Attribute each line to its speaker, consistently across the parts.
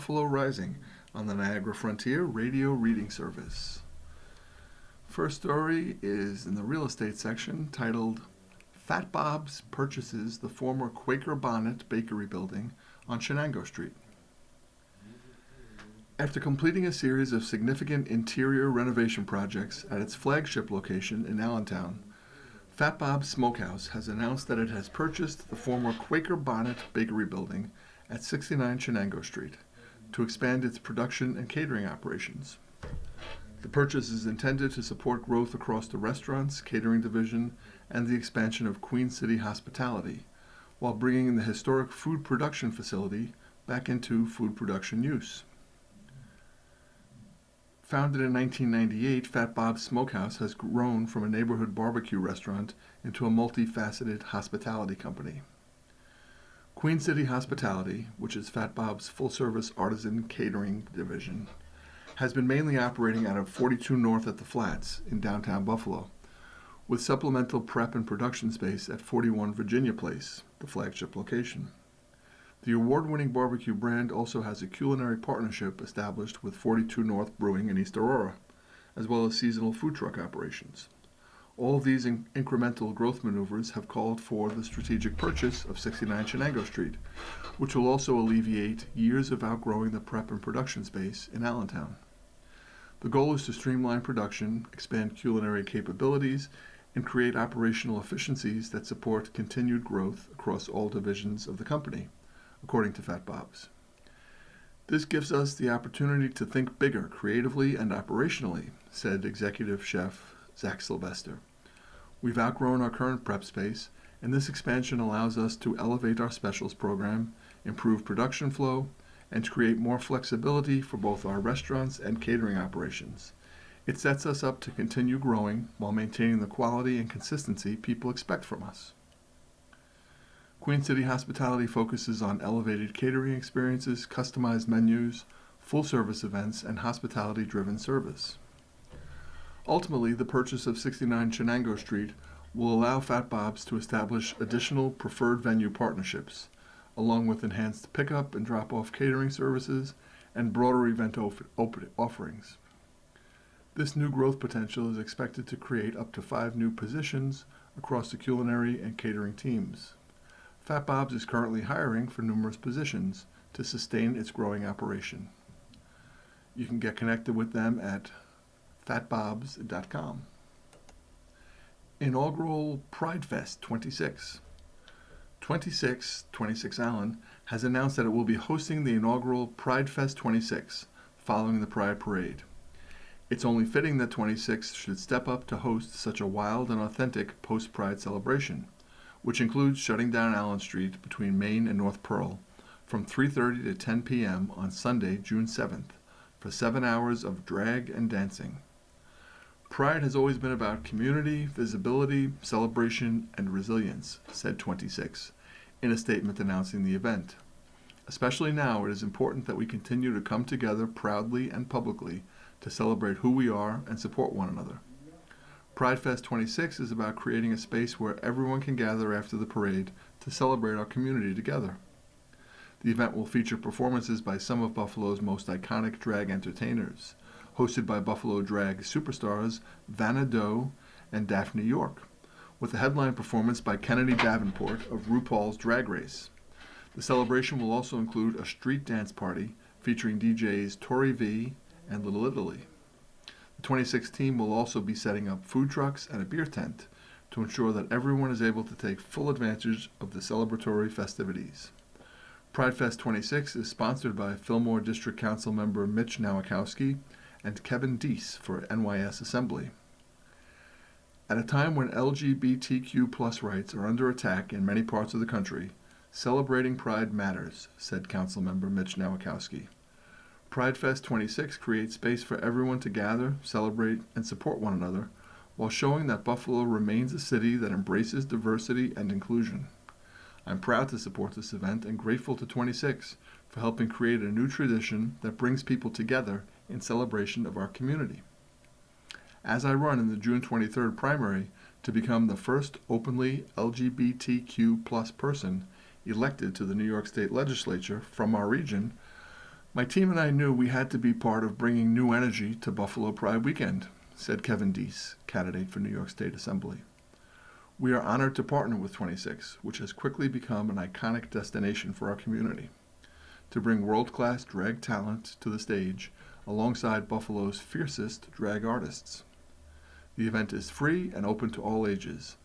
Speaker 1: Buffalo Rising on the Niagara Frontier Radio Reading Service. First story is in the real estate section titled Fat Bob's Purchases the Former Quaker Bonnet Bakery Building on Chenango Street. After completing a series of significant interior renovation projects at its flagship location in Allentown, Fat Bob's Smokehouse has announced that it has purchased the former Quaker Bonnet Bakery Building at 69 Chenango Street to expand its production and catering operations. The purchase is intended to support growth across the restaurants, catering division, and the expansion of Queen City hospitality, while bringing the historic food production facility back into food production use. Founded in 1998, Fat Bob's Smokehouse has grown from a neighborhood barbecue restaurant into a multifaceted hospitality company. Queen City Hospitality, which is Fat Bob's full-service artisan catering division, has been mainly operating out of 42 North at the Flats in downtown Buffalo, with supplemental prep and production space at 41 Virginia Place, the flagship location. The award-winning barbecue brand also has a culinary partnership established with 42 North Brewing in East Aurora, as well as seasonal food truck operations. All of these incremental growth maneuvers have called for the strategic purchase of 69 Chenango Street, which will also alleviate years of outgrowing the prep and production space in Allentown. The goal is to streamline production, expand culinary capabilities, and create operational efficiencies that support continued growth across all divisions of the company, according to Fat Bob's. This gives us the opportunity to think bigger, creatively and operationally, said executive chef Zach Sylvester. We've outgrown our current prep space, and this expansion allows us to elevate our specials program, improve production flow, and to create more flexibility for both our restaurants and catering operations. It sets us up to continue growing while maintaining the quality and consistency people expect from us. Queen City Hospitality focuses on elevated catering experiences, customized menus, full-service events, and hospitality-driven service. Ultimately, the purchase of 69 Chenango Street will allow Fat Bob's to establish additional preferred venue partnerships, along with enhanced pickup and drop-off catering services and broader event offerings. This new growth potential is expected to create up to 5 new positions across the culinary and catering teams. Fat Bob's is currently hiring for numerous positions to sustain its growing operation. You can get connected with them at fatbobs.com. Inaugural Pride Fest 26. 26 Allen has announced that it will be hosting the inaugural Pride Fest 26 following the Pride Parade. It's only fitting that 26 should step up to host such a wild and authentic post-Pride celebration, which includes shutting down Allen Street between Main and North Pearl from 3:30 to 10 p.m. on Sunday, June 7th, for 7 hours of drag and dancing. Pride has always been about community, visibility, celebration, and resilience, said 26, in a statement announcing the event. Especially now, it is important that we continue to come together proudly and publicly to celebrate who we are and support one another. Pride Fest 26 is about creating a space where everyone can gather after the parade to celebrate our community together. The event will feature performances by some of Buffalo's most iconic drag entertainers, hosted by Buffalo drag superstars Vanna Doe and Daphne York, with a headline performance by Kennedy Davenport of RuPaul's Drag Race. The celebration will also include a street dance party featuring DJs Tori V and Little Italy. The 26 team will also be setting up food trucks and a beer tent to ensure that everyone is able to take full advantage of the celebratory festivities. Pride Fest 26 is sponsored by Fillmore District Council member Mitch Nowakowski and Kevin Deese for NYS Assembly. At a time when LGBTQ+ rights are under attack in many parts of the country, celebrating Pride matters, said Councilmember Mitch Nowakowski. Pride Fest 26 creates space for everyone to gather, celebrate, and support one another, while showing that Buffalo remains a city that embraces diversity and inclusion. I'm proud to support this event and grateful to 26 for helping create a new tradition that brings people together in celebration of our community. As I run in the June 23rd primary to become the first openly LGBTQ+ person elected to the New York State Legislature from our region, My team and I knew we had to be part of bringing new energy to Buffalo Pride Weekend, said Kevin Deese, candidate for New York State Assembly. We are honored to partner with 26, which has quickly become an iconic destination for our community, to bring world-class drag talent to the stage alongside Buffalo's fiercest drag artists. The event is free and open to all ages.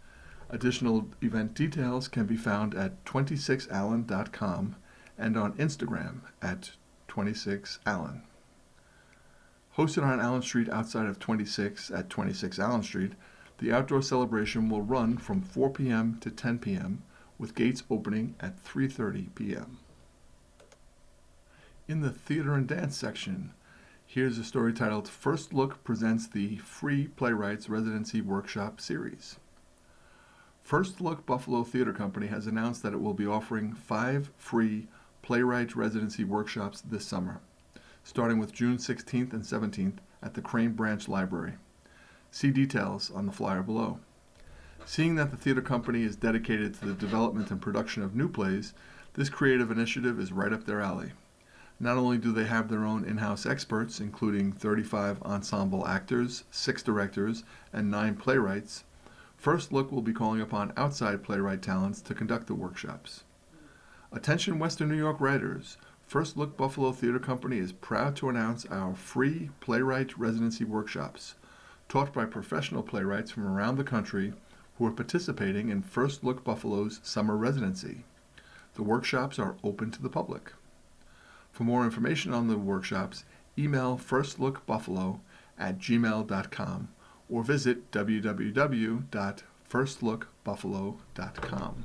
Speaker 1: Additional event details can be found at 26allen.com and on Instagram at 26allen. Hosted on Allen Street outside of 26 at 26 Allen Street, the outdoor celebration will run from 4 p.m. to 10 p.m. with gates opening at 3:30 p.m. In the theater and dance section, here's a story titled First Look presents the free Playwrights Residency Workshop series. First Look Buffalo Theater Company has announced that it will be offering 5 free Playwright Residency Workshops this summer, starting with June 16th and 17th at the Crane Branch Library. See details on the flyer below. Seeing that the theater company is dedicated to the development and production of new plays, this creative initiative is right up their alley. Not only do they have their own in-house experts, including 35 ensemble actors, 6 directors, and 9 playwrights, First Look will be calling upon outside playwright talents to conduct the workshops. Attention Western New York writers, First Look Buffalo Theater Company is proud to announce our free Playwright Residency Workshops, taught by professional playwrights from around the country who are participating in First Look Buffalo's summer residency. The workshops are open to the public. For more information on the workshops, email firstlookbuffalo@gmail.com or visit www.firstlookbuffalo.com.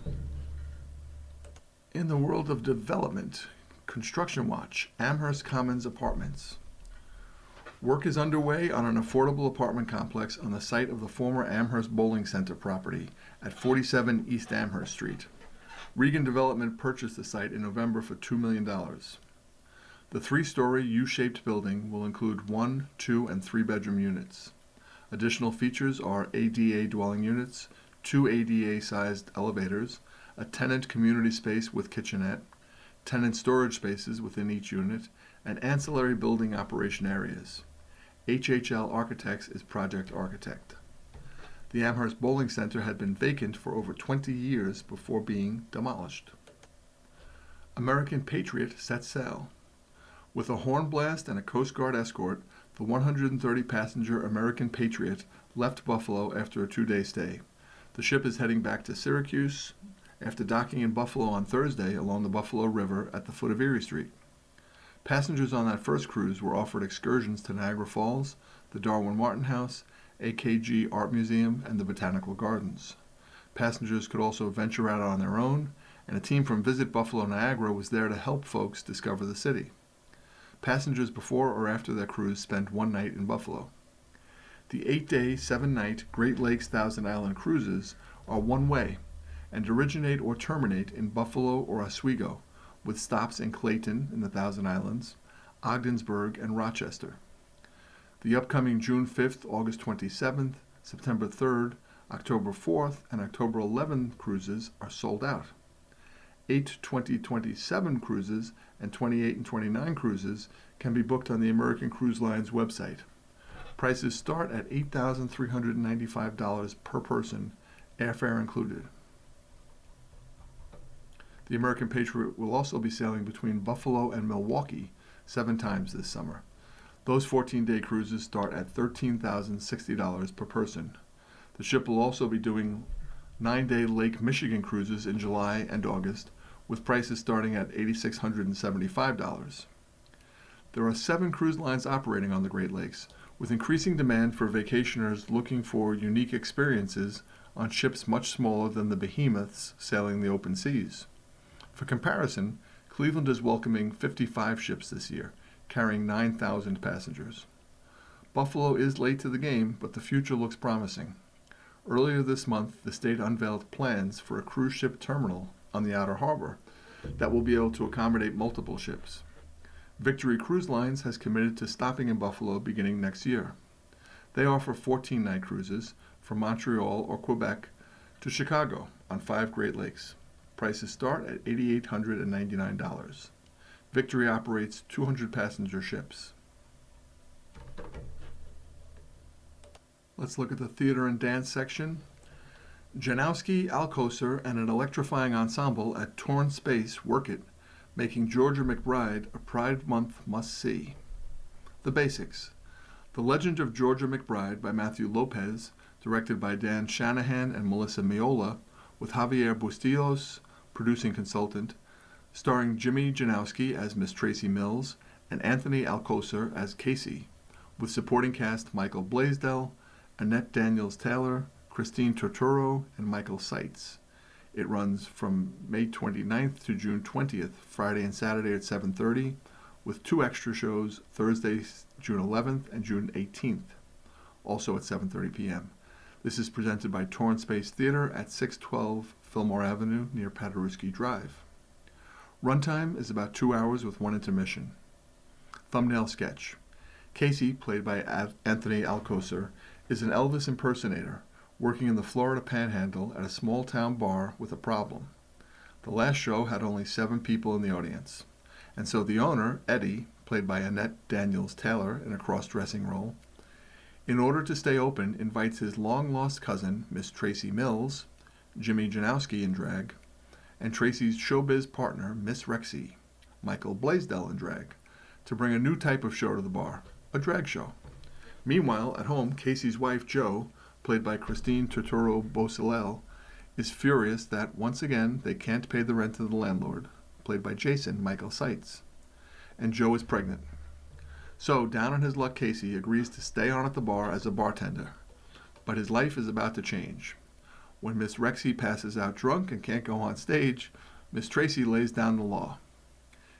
Speaker 1: In the world of development, Construction Watch, Amherst Commons Apartments. Work is underway on an affordable apartment complex on the site of the former Amherst Bowling Center property at 47 East Amherst Street. Regan Development purchased the site in November for $2 million. The 3-story U-shaped building will include 1, 2, and 3-bedroom units. Additional features are ADA dwelling units, 2 ADA-sized elevators, a tenant community space with kitchenette, tenant storage spaces within each unit, and ancillary building operation areas. HHL Architects is project architect. The Amherst Bowling Center had been vacant for over 20 years before being demolished. American Patriot sets sail. With a horn blast and a Coast Guard escort, the 130-passenger American Patriot left Buffalo after a 2-day stay. The ship is heading back to Syracuse after docking in Buffalo on Thursday along the Buffalo River at the foot of Erie Street. Passengers on that first cruise were offered excursions to Niagara Falls, the Darwin Martin House, AKG Art Museum, and the Botanical Gardens. Passengers could also venture out on their own, and a team from Visit Buffalo Niagara was there to help folks discover the city. Passengers before or after their cruise spent 1 night in Buffalo. The 8-day, 7-night Great Lakes Thousand Island cruises are one-way and originate or terminate in Buffalo or Oswego, with stops in Clayton in the Thousand Islands, Ogdensburg, and Rochester. The upcoming June 5th, August 27th, September 3rd, October 4th, and October 11th cruises are sold out. 8 2027 cruises and 28 and 29 cruises can be booked on the American Cruise Line's website. Prices start at $8,395 per person, airfare included. The American Patriot will also be sailing between Buffalo and Milwaukee 7 times this summer. Those 14-day cruises start at $13,060 per person. The ship will also be doing 9-day Lake Michigan cruises in July and August, with prices starting at $8,675. There are 7 cruise lines operating on the Great Lakes, with increasing demand for vacationers looking for unique experiences on ships much smaller than the behemoths sailing the open seas. For comparison, Cleveland is welcoming 55 ships this year, carrying 9,000 passengers. Buffalo is late to the game, but the future looks promising. Earlier this month, the state unveiled plans for a cruise ship terminal on the outer harbor that will be able to accommodate multiple ships. Victory Cruise Lines has committed to stopping in Buffalo beginning next year. They offer 14-night cruises from Montreal or Quebec to Chicago on 5 Great Lakes. Prices start at $8,899. Victory operates 200 passenger ships. Let's look at the theater and dance section. Janowski, Alcocer, and an electrifying ensemble at Torn Space work it, making Georgia McBride a Pride Month must-see. The basics. The Legend of Georgia McBride by Matthew Lopez, directed by Dan Shanahan and Melissa Miola, with Javier Bustillos, producing consultant, starring Jimmy Janowski as Miss Tracy Mills and Anthony Alcocer as Casey, with supporting cast Michael Blaisdell, Annette Daniels-Taylor, Christine Turturro, and Michael Seitz. It runs from May 29th to June 20th, Friday and Saturday at 7:30, with 2 extra shows Thursday, June 11th and June 18th, also at 7:30 p.m. This is presented by Torn Space Theater at 612 Fillmore Avenue near Paderewski Drive. Runtime is about 2 hours with 1 intermission. Thumbnail sketch. Casey, played by Anthony Alcocer, is an Elvis impersonator working in the Florida Panhandle at a small-town bar with a problem. The last show had only 7 people in the audience, and so the owner, Eddie, played by Annette Daniels-Taylor in a cross-dressing role, in order to stay open, invites his long-lost cousin, Miss Tracy Mills, Jimmy Janowski in drag, and Tracy's showbiz partner, Miss Rexy, Michael Blaisdell in drag, to bring a new type of show to the bar, a drag show. Meanwhile, at home, Casey's wife, Jo, played by Christine Turturro Beausoleil, is furious that, once again, they can't pay the rent to the landlord, played by Jason Michael Seitz, and Jo is pregnant. So, down on his luck, Casey agrees to stay on at the bar as a bartender, but his life is about to change. When Miss Rexy passes out drunk and can't go on stage, Miss Tracy lays down the law.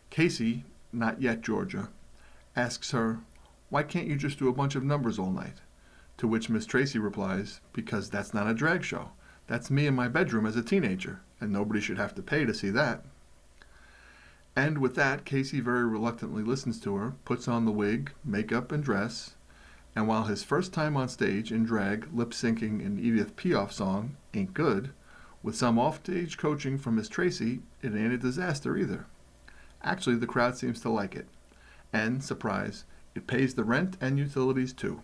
Speaker 1: Casey, not yet Georgia, asks her, "Why can't you just do a bunch of numbers all night?" To which Miss Tracy replies, "Because that's not a drag show. That's me in my bedroom as a teenager, and nobody should have to pay to see that." And with that, Casey very reluctantly listens to her, puts on the wig, makeup, and dress, and while his first time on stage in drag, lip-syncing an Edith Piaf song ain't good, with some off-stage coaching from Miss Tracy, it ain't a disaster either. Actually, the crowd seems to like it. And, surprise, it pays the rent and utilities too.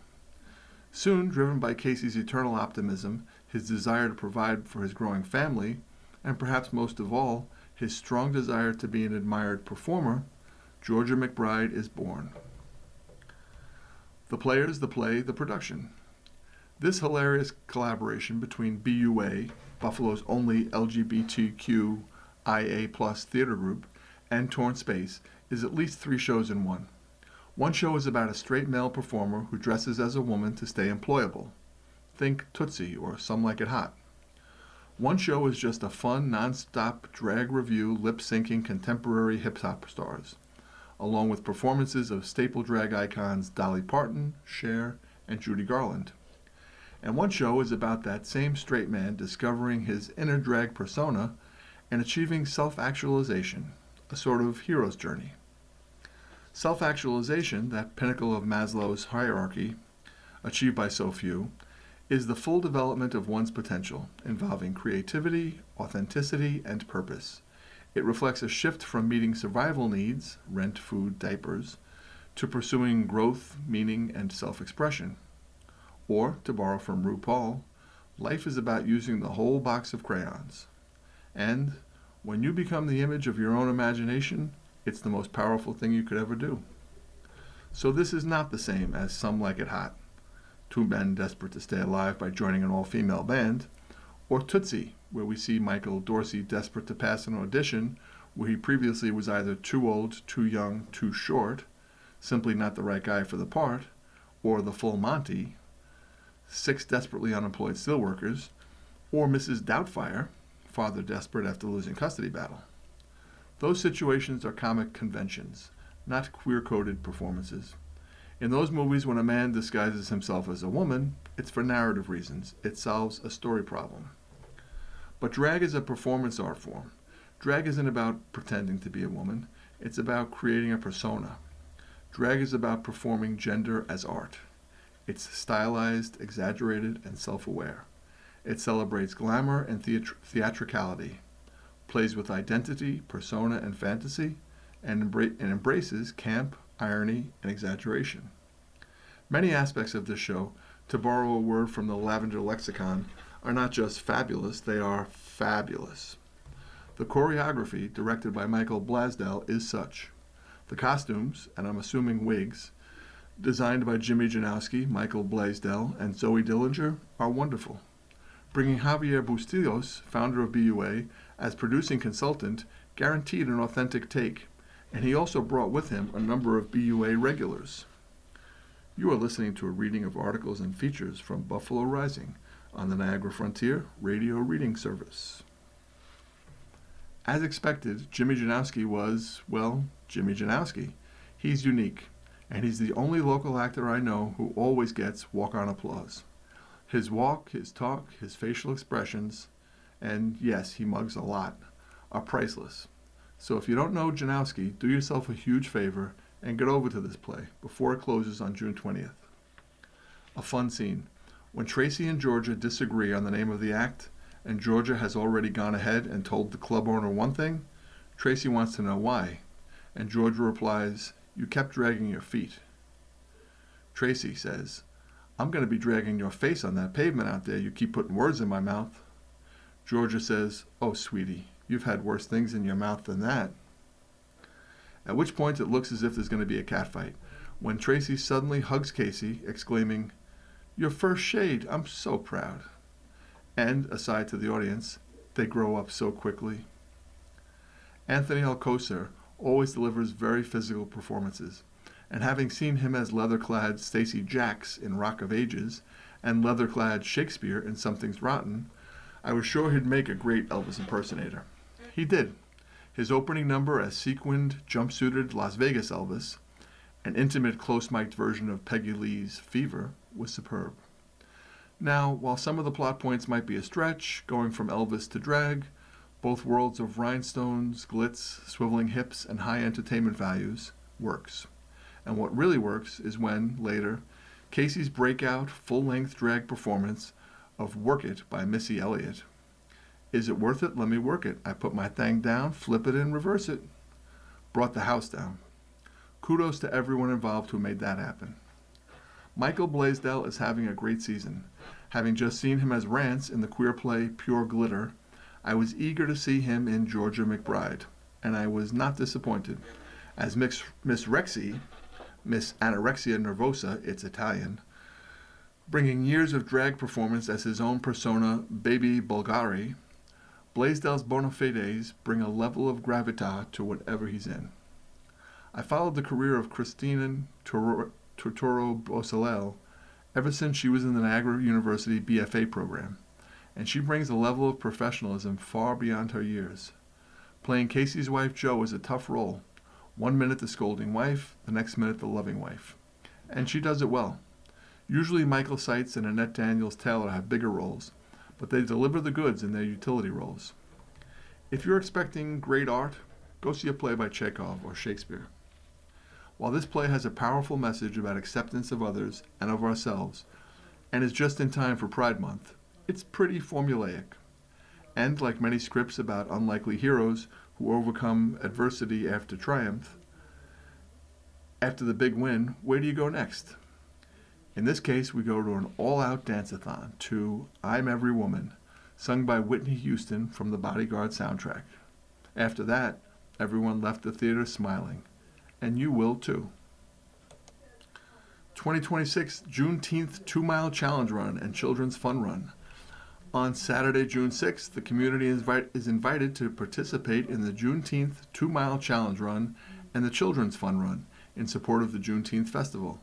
Speaker 1: Soon, driven by Casey's eternal optimism, his desire to provide for his growing family, and perhaps most of all, his strong desire to be an admired performer, Georgia McBride is born. The players, the play, the production. This hilarious collaboration between BUA, Buffalo's only LGBTQIA+ theater group, and Torn Space is at least 3 shows in one. One show is about a straight male performer who dresses as a woman to stay employable. Think Tootsie or Some Like It Hot. One show is just a fun, non-stop drag review lip-syncing contemporary hip-hop stars, along with performances of staple drag icons Dolly Parton, Cher, and Judy Garland. And one show is about that same straight man discovering his inner drag persona and achieving self-actualization, a sort of hero's journey. Self-actualization, that pinnacle of Maslow's hierarchy, achieved by so few, is the full development of one's potential, involving creativity, authenticity, and purpose. It reflects a shift from meeting survival needs, rent, food, diapers, to pursuing growth, meaning, and self-expression. Or, to borrow from RuPaul, life is about using the whole box of crayons. And when you become the image of your own imagination, it's the most powerful thing you could ever do. So this is not the same as Some Like It Hot, 2 men desperate to stay alive by joining an all-female band, or Tootsie, where we see Michael Dorsey desperate to pass an audition where he previously was either too old, too young, too short, simply not the right guy for the part, or the Full Monty, 6 desperately unemployed steelworkers, or Mrs. Doubtfire, father desperate after losing custody battle. Those situations are comic conventions, not queer-coded performances. In those movies, when a man disguises himself as a woman, it's for narrative reasons. It solves a story problem. But drag is a performance art form. Drag isn't about pretending to be a woman. It's about creating a persona. Drag is about performing gender as art. It's stylized, exaggerated, and self-aware. It celebrates glamour and theatricality, plays with identity, persona, and fantasy, and embraces camp, irony, and exaggeration. Many aspects of this show, to borrow a word from the Lavender Lexicon, are not just fabulous, they are fabulous. The choreography, directed by Michael Blasdell, is such. The costumes, and I'm assuming wigs, designed by Jimmy Janowski, Michael Blaisdell, and Zoe Dillinger, are wonderful. Bringing Javier Bustillos, founder of BUA, as producing consultant guaranteed an authentic take, and he also brought with him a number of BUA regulars. You are listening to a reading of articles and features from Buffalo Rising on the Niagara Frontier Radio Reading Service. As expected, Jimmy Janowski was, well, Jimmy Janowski. He's unique, and he's the only local actor I know who always gets walk-on applause. His walk, his talk, his facial expressions, and yes, he mugs a lot, are priceless. So if you don't know Janowski, do yourself a huge favor and get over to this play before it closes on June 20th. A fun scene. When Tracy and Georgia disagree on the name of the act, and Georgia has already gone ahead and told the club owner one thing, Tracy wants to know why, and Georgia replies, "You kept dragging your feet." Tracy says, "I'm going to be dragging your face on that pavement out there. You keep putting words in my mouth." Georgia says, "Oh, sweetie, you've had worse things in your mouth than that." At which point it looks as if there's going to be a catfight, when Tracy suddenly hugs Casey, exclaiming, "Your first shade, I'm so proud." And, aside to the audience, they grow up so quickly. Anthony Alcocer always delivers very physical performances, and having seen him as leather-clad Stacey Jacks in Rock of Ages and leather-clad Shakespeare in Something's Rotten, I was sure he'd make a great Elvis impersonator. He did. His opening number as sequined, jumpsuited Las Vegas Elvis, an intimate, close-mic'd version of Peggy Lee's Fever, was superb. Now, while some of the plot points might be a stretch, going from Elvis to drag, both worlds of rhinestones, glitz, swiveling hips, and high entertainment values, works. And what really works is when, later, Casey's breakout, full-length drag performance of Work It by Missy Elliott. Is it worth it? Let me work it. I put my thing down, flip it and reverse it. Brought the house down. Kudos to everyone involved who made that happen. Michael Blaisdell is having a great season. Having just seen him as Rance in the queer play Pure Glitter, I was eager to see him in Georgia McBride, and I was not disappointed, as Miss Rexy, Miss Anorexia Nervosa, it's Italian, bringing years of drag performance as his own persona, Baby Bulgari, Blaisdell's bona fides bring a level of gravitas to whatever he's in. I followed the career of Christina Turturro Bosalel ever since she was in the Niagara University BFA program, and she brings a level of professionalism far beyond her years. Playing Casey's wife Jo is a tough role. 1 minute the scolding wife, the next minute the loving wife. And she does it well. Usually Michael Seitz and Annette Daniels-Taylor have bigger roles, but they deliver the goods in their utility roles. If you're expecting great art, go see a play by Chekhov or Shakespeare. While this play has a powerful message about acceptance of others and of ourselves, and is just in time for Pride Month, it's pretty formulaic. And like many scripts about unlikely heroes who overcome adversity after triumph, after the big win, where do you go next? In this case, we go to an all-out dance-a-thon to I'm Every Woman, sung by Whitney Houston from the Bodyguard soundtrack. After that, everyone left the theater smiling. And you will too. 2026 Juneteenth 2-mile challenge run and children's fun run. On Saturday, June 6th, the community is invited to participate in the Juneteenth 2-mile challenge run and the children's fun run in support of the Juneteenth festival.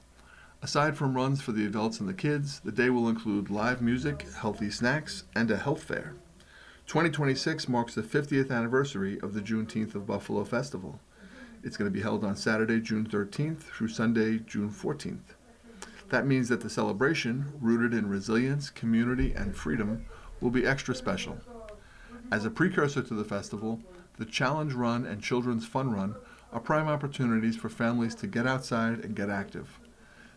Speaker 1: Aside from runs for the adults and the kids, the day will include live music, healthy snacks, and a health fair. 2026 marks the 50th anniversary of the Juneteenth of Buffalo Festival. It's going to be held on Saturday, June 13th through Sunday, June 14th. That means that the celebration, rooted in resilience, community, and freedom, will be extra special. As a precursor to the festival, the Challenge Run and Children's Fun Run are prime opportunities for families to get outside and get active.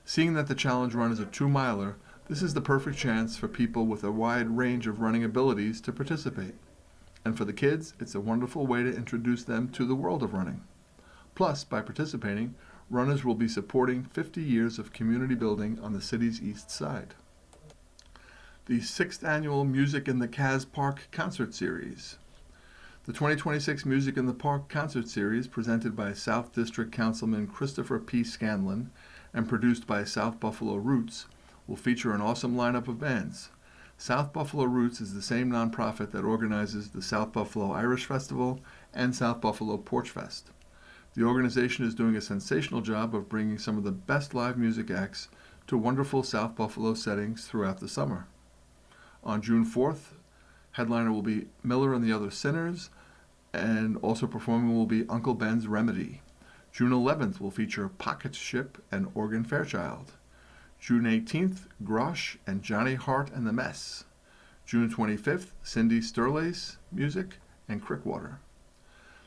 Speaker 1: Seeing that the Challenge Run is a 2-miler, this is the perfect chance for people with a wide range of running abilities to participate. And for the kids, it's a wonderful way to introduce them to the world of running. Plus, by participating, runners will be supporting 50 years of community building on the city's east side. The 6th Annual Music in the Kaz Park Concert Series. The 2026 Music in the Park Concert Series, presented by South District Councilman Christopher P. Scanlon and produced by South Buffalo Roots, will feature an awesome lineup of bands. South Buffalo Roots is the same nonprofit that organizes the South Buffalo Irish Festival and South Buffalo Porch Fest. The organization is doing a sensational job of bringing some of the best live music acts to wonderful South Buffalo settings throughout the summer. On June 4th, headliner will be Miller and the Other Sinners, and also performing will be Uncle Ben's Remedy. June 11th will feature Pocket Ship and Organ Fairchild. June 18th, Grosh and Johnny Hart and the Mess. June 25th, Cindy Sterlace Music and Crickwater.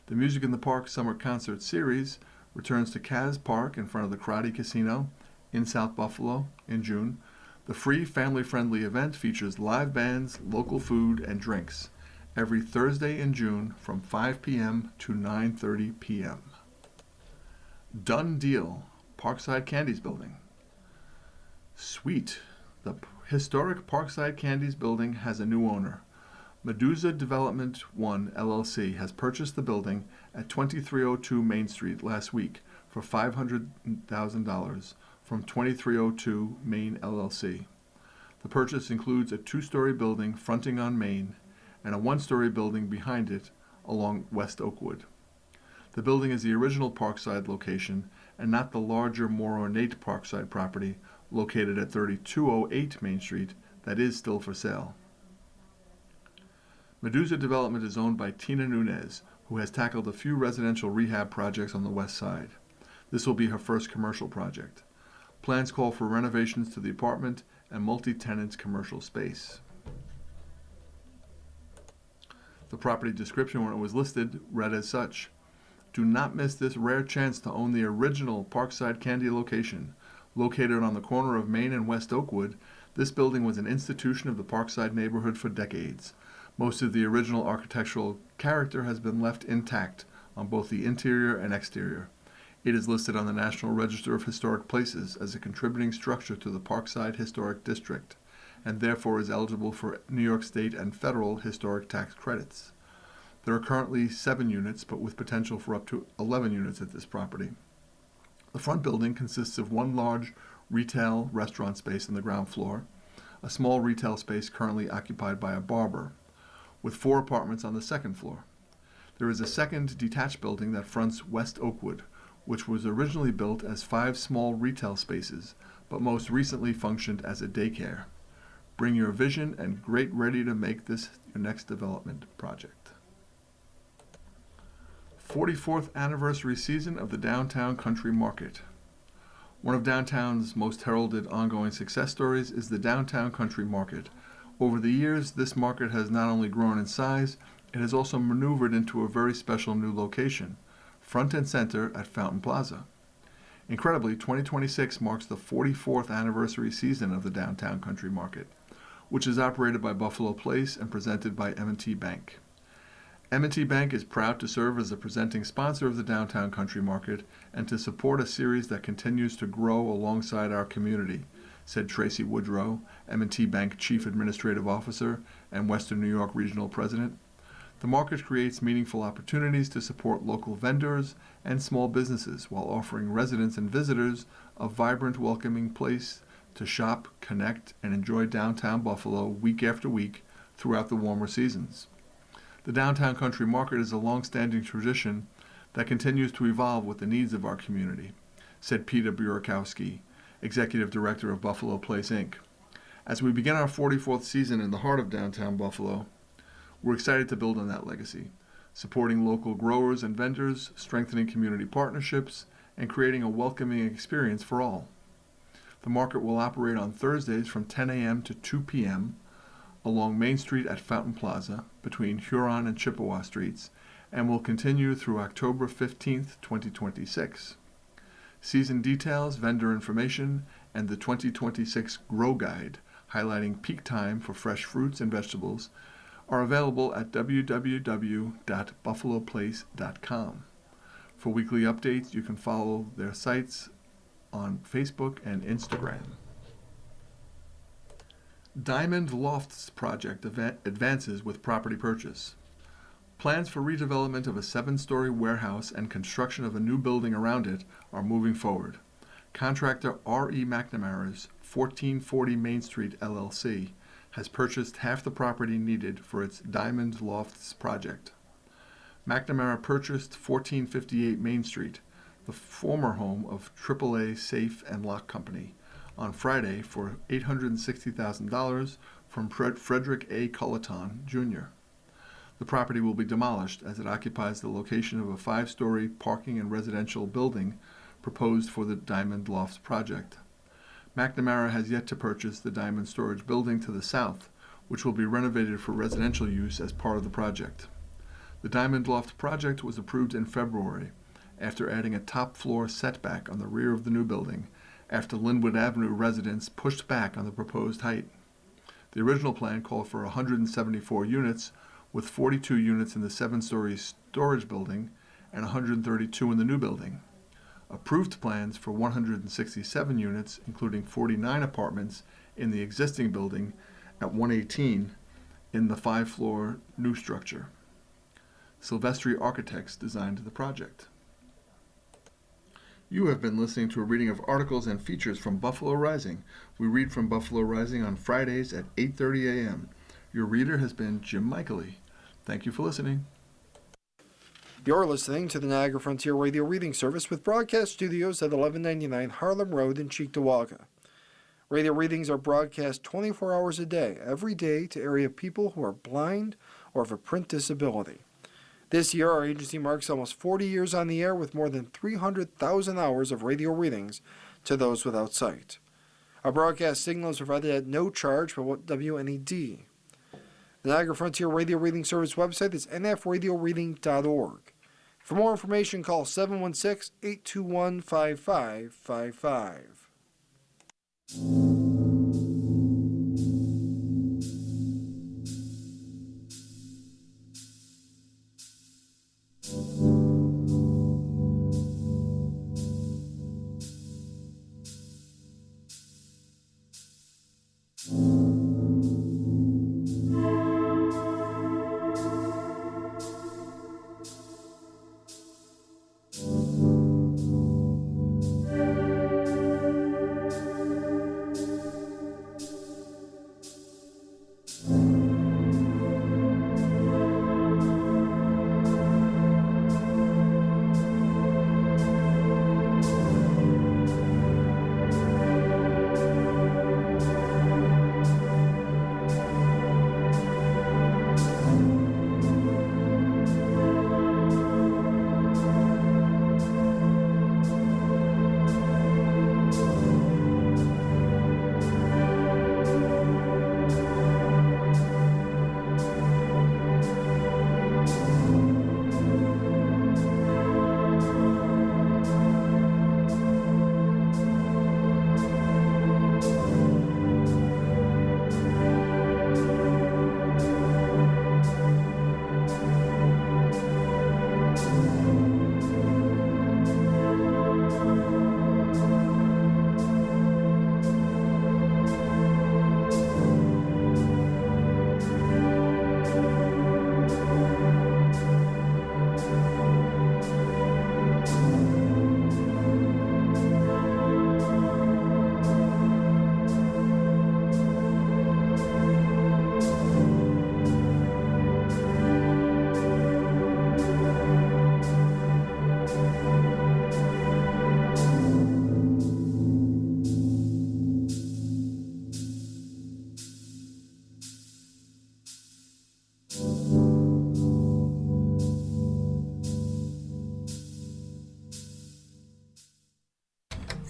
Speaker 1: The Music in the Park Summer Concert Series returns to Kaz Park in front of the Karate Casino in South Buffalo in June. The free family-friendly event features live bands, local food, and drinks every Thursday in June from 5 p.m. to 9:30 p.m. Done deal, Parkside Candies Building. Sweet. The historic Parkside Candies Building has a new owner. Medusa Development 1 LLC has purchased the building at 2302 Main Street last week for $500,000 from 2302 Main LLC. The purchase includes a 2-story building fronting on Main and a 1-story building behind it along West Oakwood. The building is the original Parkside location and not the larger, more ornate Parkside property located at 3208 Main Street that is still for sale. Medusa Development is owned by Tina Nunez, who has tackled a few residential rehab projects on the west side. This will be her first commercial project. Plans call for renovations to the apartment and multi-tenant commercial space. The property description when it was listed read as such: "Do not miss this rare chance to own the original Parkside Candy location. Located on the corner of Main and West Oakwood, this building was an institution of the Parkside neighborhood for decades. Most of the original architectural character has been left intact on both the interior and exterior. It is listed on the National Register of Historic Places as a contributing structure to the Parkside Historic District, and therefore is eligible for New York State and federal historic tax credits. There are currently 7 units, but with potential for up to 11 units at this property. The front building consists of one large retail restaurant space on the ground floor, a small retail space currently occupied by a barber, with 4 apartments on the second floor. There is a second detached building that fronts West Oakwood, which was originally built as 5 small retail spaces, but most recently functioned as a daycare. Bring your vision and get ready to make this your next development project." 44th anniversary season of the Downtown Country Market. One of downtown's most heralded ongoing success stories is the Downtown Country Market. Over the years, this market has not only grown in size, it has also maneuvered into a very special new location, front and center at Fountain Plaza. Incredibly, 2026 marks the 44th anniversary season of the Downtown Country Market, which is operated by Buffalo Place and presented by M&T Bank. M&T Bank is proud to serve as the presenting sponsor of the Downtown Country Market and to support a series that continues to grow alongside our community, said Tracy Woodrow, M&T Bank Chief Administrative Officer and Western New York Regional President. The market creates meaningful opportunities to support local vendors and small businesses while offering residents and visitors a vibrant, welcoming place to shop, connect, and enjoy downtown Buffalo week after week throughout the warmer seasons. The Downtown Country Market is a long-standing tradition that continues to evolve with the needs of our community, said Peter Burakowski, Executive Director of Buffalo Place, Inc. As we begin our 44th season in the heart of downtown Buffalo, we're excited to build on that legacy, supporting local growers and vendors, strengthening community partnerships, and creating a welcoming experience for all. The market will operate on Thursdays from 10 a.m. to 2 p.m. along Main Street at Fountain Plaza between Huron and Chippewa Streets, and will continue through October 15th, 2026. Season details, vendor information, and the 2026 Grow Guide highlighting peak time for fresh fruits and vegetables are available at www.buffaloplace.com. For weekly updates, you can follow their sites on Facebook and Instagram. Diamond Lofts project advances with property purchase. Plans for redevelopment of a 7-story warehouse and construction of a new building around it are moving forward. Contractor R.E. McNamara's 1440 Main Street LLC has purchased half the property needed for its Diamond Lofts project. McNamara purchased 1458 Main Street, the former home of AAA Safe and Lock Company, on Friday for $860,000 from Frederick A. Culleton, Jr. The property will be demolished as it occupies the location of a 5-story parking and residential building proposed for the Diamond Lofts project. McNamara has yet to purchase the Diamond Storage building to the south, which will be renovated for residential use as part of the project. The Diamond Loft project was approved in February after adding a top-floor setback on the rear of the new building after Linwood Avenue residents pushed back on the proposed height. The original plan called for 174 units, with 42 units in the 7-story storage building and 132 in the new building. Approved plans for 167 units, including 49 apartments in the existing building at 118 in the 5-floor new structure. Silvestri Architects designed the project. You have been listening to a reading of articles and features from Buffalo Rising. We read from Buffalo Rising on Fridays at 8:30 a.m. Your reader has been Jim Michaely. Thank you for listening.
Speaker 2: You're listening to the Niagara Frontier Radio Reading Service with broadcast studios at 1199 Harlem Road in Cheektowaga. Radio readings are broadcast 24 hours a day, every day, to area people who are blind or have a print disability. This year, our agency marks almost 40 years on the air with more than 300,000 hours of radio readings to those without sight. Our broadcast signal is provided at no charge by WNED. The Niagara Frontier Radio Reading Service website is nfradioreading.org. For more information, call 716-821-5555.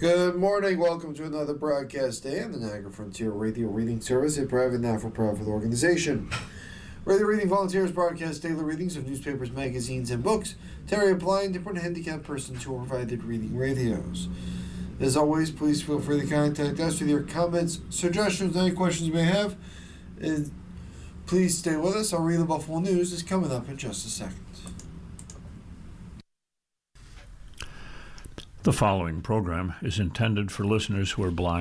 Speaker 2: Good morning. Welcome to another broadcast day on the Niagara Frontier Radio Reading Service, a private, not-for-profit organization. Radio Reading volunteers broadcast daily readings of newspapers, magazines, and books to area blind, different handicapped persons who are provided reading radios. As always, please feel free to contact us with your comments, suggestions, any questions you may have. And please stay with us. Our Read the Buffalo News is coming up in just a second.
Speaker 3: The following program is intended for listeners who are blind